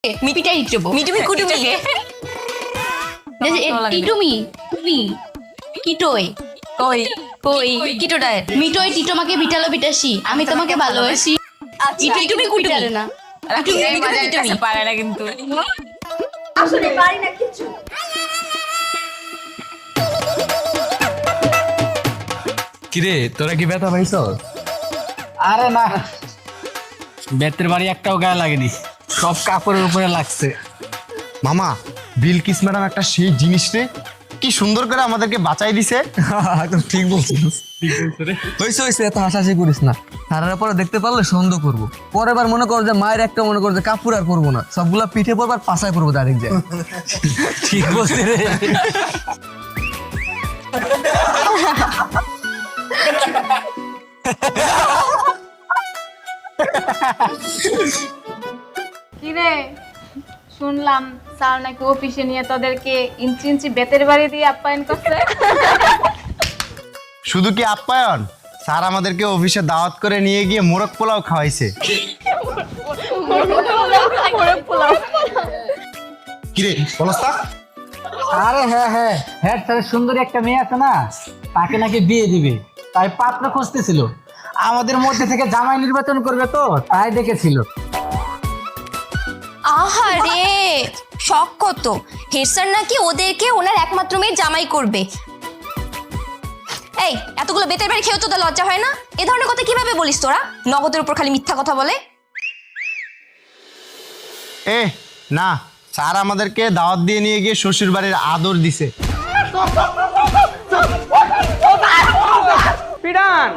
মিপিটাই দিচ্ছবো মিটুমি কুটুমি টিটুমি তুমি কিটোই কই কই কিটোটায় মিটোই টিটোমাকে বিটালো বিটাসি আমি তোমাকে ভালোবাসি মিটুমি কুটুমি বিটালে না মিটুমি পারে না কিন্তু আসলে পারি না কিছু। কিরে তোরা কি ব্যথা পাইছ? আরে না, বেতের বাড়ি একটাও গায়ে লাগেনি, সব কাপড়ের উপরে লাগছে। মামা বিলকিস ম্যাডাম একটা সেই জিনিস রে কি সুন্দর করে আমাদেরকে বাঁচাই দিছে। একদম ঠিক বলছিস। হয়েছে এত হাসাহাসি করিস না, সারার পরে দেখতে পারলে সন্দেহ করবো। পরের বার মনে কর যে মায়ের একটা মনে কর যে কাপড় আর পরবো না, সবগুলা পিঠে পরবো আর পাশায় পরবো ডাইরেক্ট যায়। ঠিক বলছি রে। কিরে শুনলাম স্যার নাকি অফিসে নিয়ে তোদেরকে ইঞ্চি ইঞ্চি বেতের বাড়ি দিয়ে আপ্যায়ন করছে। শুধু কি আপ্যায়ন, স্যার আমাদেরকে অফিসে দাওয়াত করে নিয়ে গিয়ে মোরগ পোলাও খাওয়াইছে। কিরে বলস্তা? আরে হ্যাঁ হেড স্যারের সুন্দরী একটা মেয়ে আছে না, তাকে নাকি বিয়ে দিবে, তাই পাত্র খুঁজতেছিল। আমাদের মধ্যে থেকে জামাই নির্বাচন করবে তো, তাই দেখেছিল। আহারে শখ কত, হেড স্যার নাকি ওদেরকে ওনার একমাত্র মেয়ে জামাই করবে। এই এতগুলো বেতের বাড়ি খেয়েও তো তোর লজ্জা হয় না? এ ধরনের কথা কিভাবে বলিস তোরা? নগদের উপর খালি মিথ্যা কথা বলে। এ না, স্যার আমাদেরকে দাওয়াত দিয়ে নিয়ে গিয়ে শ্বশুর বাড়ির আদর দিছে। পিডান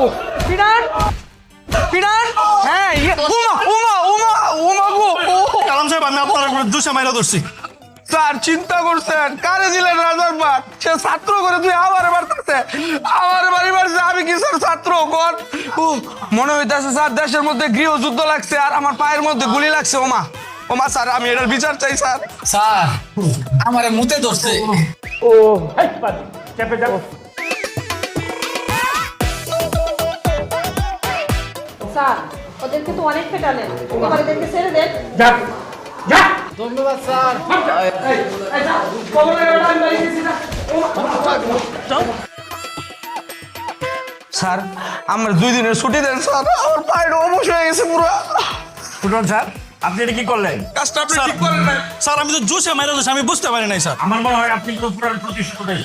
ও পিডান হ্যাঁ উমা গো কালাম সাহেব আমি আপনার উপরে দুশা মাইরা ধরছি। স্যার চিন্তা করছেন কারে দিলেন রাজার বাট, সে ছাত্র করে তুই আমার মারতেছে, আমার বাড়ি মারছে, আমি কি স্যার ছাত্র কোন? মনে হইতেছে স্যার দেশের মধ্যে গৃহযুদ্ধ লাগছে আর আমার পায়ের মধ্যে গুলি লাগছে। ওমা স্যার আমি এটার বিচার চাই স্যার। স্যার আমারে মুতে ধরছে। স্যার ওদেরকে তো অনেক পেটালেন, এবার এদেরকে ছেড়ে দেন। ধন্যবাদ স্যার। স্যার আমার 2 দিনের ছুটি দেন স্যার, আমার পায়ের অবশ হয়ে গেছে পুরো। ফুটন স্যার আপনি এটা কি করলেন? কাজটা আপনি ঠিক করেন না স্যার আমি তো জোশে মাইরা ধরছি, আমি বুঝতে পারি নাই স্যার। আমার মনে হয় আপনি তো পুরো প্রতিশোধ নেই।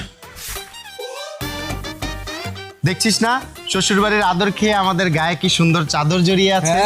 দেখছিস না শ্বশুর বাড়ির আদর খেয়ে আমাদের গায়ে কি সুন্দর চাদর জড়িয়ে আছে।